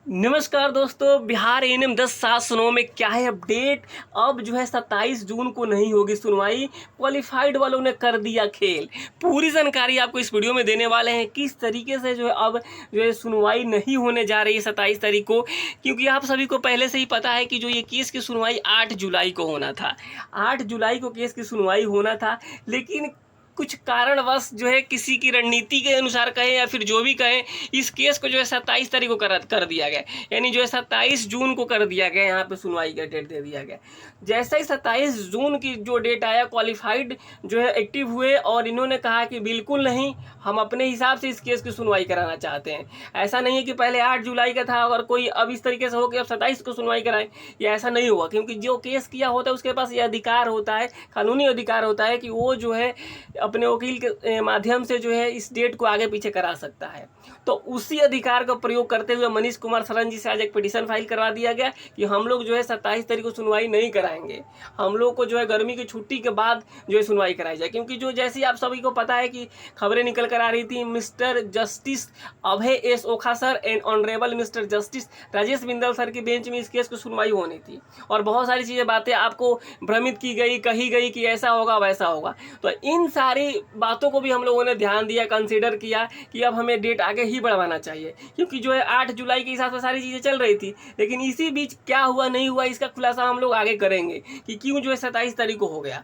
नमस्कार दोस्तों, बिहार एएनएम 10/7 में क्या है अपडेट। अब जो है 27 जून को नहीं होगी सुनवाई, क्वालिफाइड वालों ने कर दिया खेल। पूरी जानकारी आपको इस वीडियो में देने वाले हैं किस तरीके से जो है अब जो है सुनवाई नहीं होने जा रही है 27 तारीख को, क्योंकि आप सभी को पहले से ही पता है कि जो ये केस की सुनवाई 8 जुलाई को होना था। 8 जुलाई को केस की सुनवाई होना था, लेकिन कुछ कारणवश जो है किसी की रणनीति के अनुसार कहें या फिर जो भी कहें, इस केस को जो है 27 तारीख को कर दिया गया। यानी जो है 27 जून को कर दिया गया, यहाँ पे सुनवाई का डेट दे दिया गया। जैसे ही 27 जून की जो डेट आया, क्वालिफाइड जो है एक्टिव हुए और इन्होंने कहा कि बिल्कुल नहीं, हम अपने हिसाब से इस केस की सुनवाई कराना चाहते हैं। ऐसा नहीं है कि पहले 8 जुलाई का था और कोई अब इस तरीके से हो कि अब 27 को सुनवाई कराएं, ये ऐसा नहीं हुआ। क्योंकि जो केस किया होता है उसके पास ये अधिकार होता है, कानूनी अधिकार होता है कि वो जो है अपने वकील के माध्यम से जो है इस डेट को आगे पीछे करा सकता है। तो उसी अधिकार का प्रयोग करते हुए मनीष कुमार शरण जी से आज एक पिटीशन फाइल करवा दिया गया कि हम लोग जो है 27 तारीख को सुनवाई नहीं कराएंगे, हम लोग को जो है गर्मी की छुट्टी के बाद जो है सुनवाई कराई जाए। क्योंकि जो जैसे आप सभी को पता है कि खबरें निकल कर आ रही थी, mister justice Abhay S Okha sir and honourable mister justice Rajesh Bindal sir की बेंच में इस केस की सुनवाई होनी थी और बहुत सारी चीज़ें बातें आपको भ्रमित की गई, कही गई कि ऐसा होगा वैसा होगा। तो इन सारी बातों को भी हम लोगों ने ध्यान दिया, कंसीडर किया कि अब हमें डेट आगे ही बढ़वाना चाहिए। क्योंकि जो है 8 जुलाई के हिसाब से सारी चीज़ें चल रही थी, लेकिन इसी बीच क्या हुआ नहीं हुआ इसका खुलासा हम लोग आगे करेंगे कि क्यों जो है 27 तारीख को हो गया।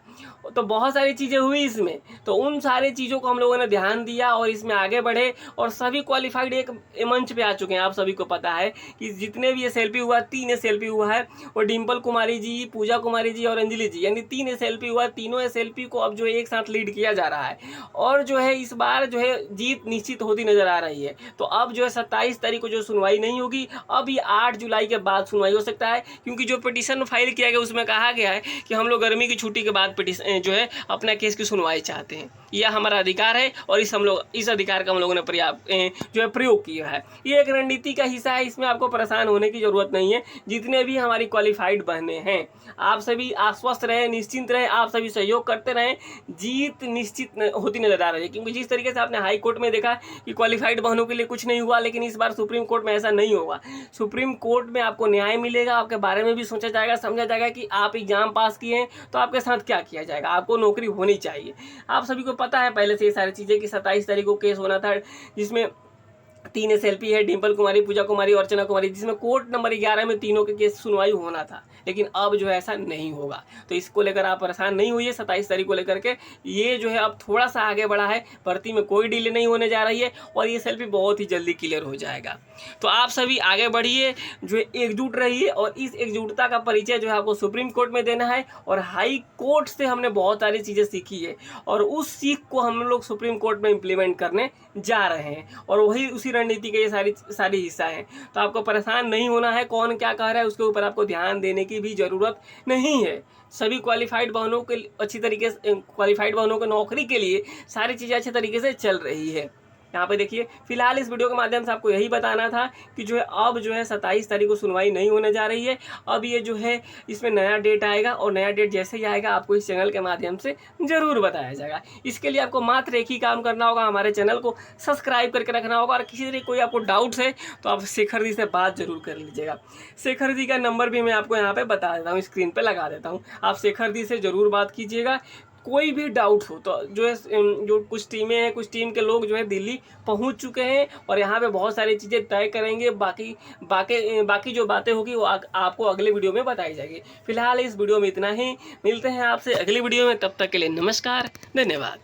तो बहुत सारी चीज़ें हुई इसमें, तो उन सारी चीज़ों को हम लोगों ने ध्यान दिया और इसमें आगे बढ़े और सभी क्वालिफाइड एक मंच पे आ चुके हैं। आप सभी को पता है कि जितने भी SLP हुआ, 3 SLP हुआ है, और डिम्पल कुमारी जी, पूजा कुमारी जी और अंजलि जी, यानी 3 SLP हुआ। तीनों SLP को अब जो है एक साथ लीड किया जा रहा है और जो है इस बार जो है जीत निश्चित होती नजर आ रही है। तो अब जो है 27 तारीख को जो सुनवाई नहीं होगी, अब ये 8 जुलाई के बाद सुनवाई हो सकता है। क्योंकि जो पिटीशन फाइल किया गया उसमें कहा गया है कि हम लोग गर्मी की छुट्टी के बाद पिटीशन जो है अपना केस की सुनवाई चाहते हैं। यह हमारा अधिकार है और इस अधिकार का हम लोगों ने पर्याप्त जो है प्रयोग किया है। ये एक रणनीति का हिस्सा है, इसमें आपको परेशान होने की जरूरत नहीं है। जितने भी हमारी क्वालिफाइड बहनें हैं, आप सभी आश्वस्त रहें, निश्चिंत रहें, आप सभी सहयोग करते रहें, जीत निश्चित होती नजर आ रही है। क्योंकि जिस तरीके से आपने हाई कोर्ट में देखा कि क्वालिफाइड बहनों के लिए कुछ नहीं हुआ, लेकिन इस बार सुप्रीम कोर्ट में ऐसा नहीं होगा। सुप्रीम कोर्ट में आपको न्याय मिलेगा, आपके बारे में भी सोचा जाएगा, समझा जाएगा कि आप एग्जाम पास किए हैं तो आपके साथ क्या किया जाएगा, आपको नौकरी होनी चाहिए। आप सभी को पता है पहले से ये सारी चीज़ें कि 27 तारीख को केस होना था, जिसमें 3 SLP है, डिम्पल कुमारी, पूजा कुमारी और अर्चना कुमारी, जिसमें कोर्ट नंबर 11 में तीनों के केस सुनवाई होना था। लेकिन अब जो है ऐसा नहीं होगा। तो इसको लेकर आप परेशान नहीं होइए। 27 तारीख को लेकर के ये जो है अब थोड़ा सा आगे बढ़ा है, भर्ती में कोई डिले नहीं होने जा रही है और ये SLP बहुत ही जल्दी क्लियर हो जाएगा। तो आप सभी आगे बढ़िए, जो है एकजुट रहिए और इस एकजुटता का परिचय जो है आपको सुप्रीम कोर्ट में देना है। और हाई कोर्ट से हमने बहुत सारी चीज़ें सीखी है और उस सीख को हम लोग सुप्रीम कोर्ट में इम्प्लीमेंट करने जा रहे हैं और वही उसी रणनीति के ये सारी हिस्सा है। तो आपको परेशान नहीं होना है, कौन क्या कह रहा है उसके ऊपर आपको ध्यान देने की भी ज़रूरत नहीं है। सभी क्वालिफाइड बहनों के अच्छी तरीके से, क्वालिफाइड बहनों को नौकरी के लिए सारी चीज़ें अच्छे तरीके से चल रही है। यहाँ पे देखिए, फिलहाल इस वीडियो के माध्यम से आपको यही बताना था कि जो है अब जो है 27 तारीख को सुनवाई नहीं होने जा रही है। अब ये जो है इसमें नया डेट आएगा और नया डेट जैसे ही आएगा आपको इस चैनल के माध्यम से ज़रूर बताया जाएगा। इसके लिए आपको मात्र एक ही काम करना होगा, हमारे चैनल को सब्सक्राइब करके रखना होगा। और किसी तरह कोई आपको डाउट्स है तो आप शेखर जी से बात जरूर कर लीजिएगा। शेखर जी का नंबर भी मैं आपको यहाँ पर बता देता हूँ, स्क्रीन पर लगा देता हूँ। आप शेखर जी से ज़रूर बात कीजिएगा। कोई भी डाउट हो तो जो है, जो कुछ टीमें हैं, कुछ टीम के लोग जो है दिल्ली पहुंच चुके हैं और यहाँ पे बहुत सारी चीज़ें तय करेंगे। बाकी जो बातें होगी वो आपको अगले वीडियो में बताई जाएगी। फिलहाल इस वीडियो में इतना ही, मिलते हैं आपसे अगली वीडियो में, तब तक के लिए नमस्कार, धन्यवाद।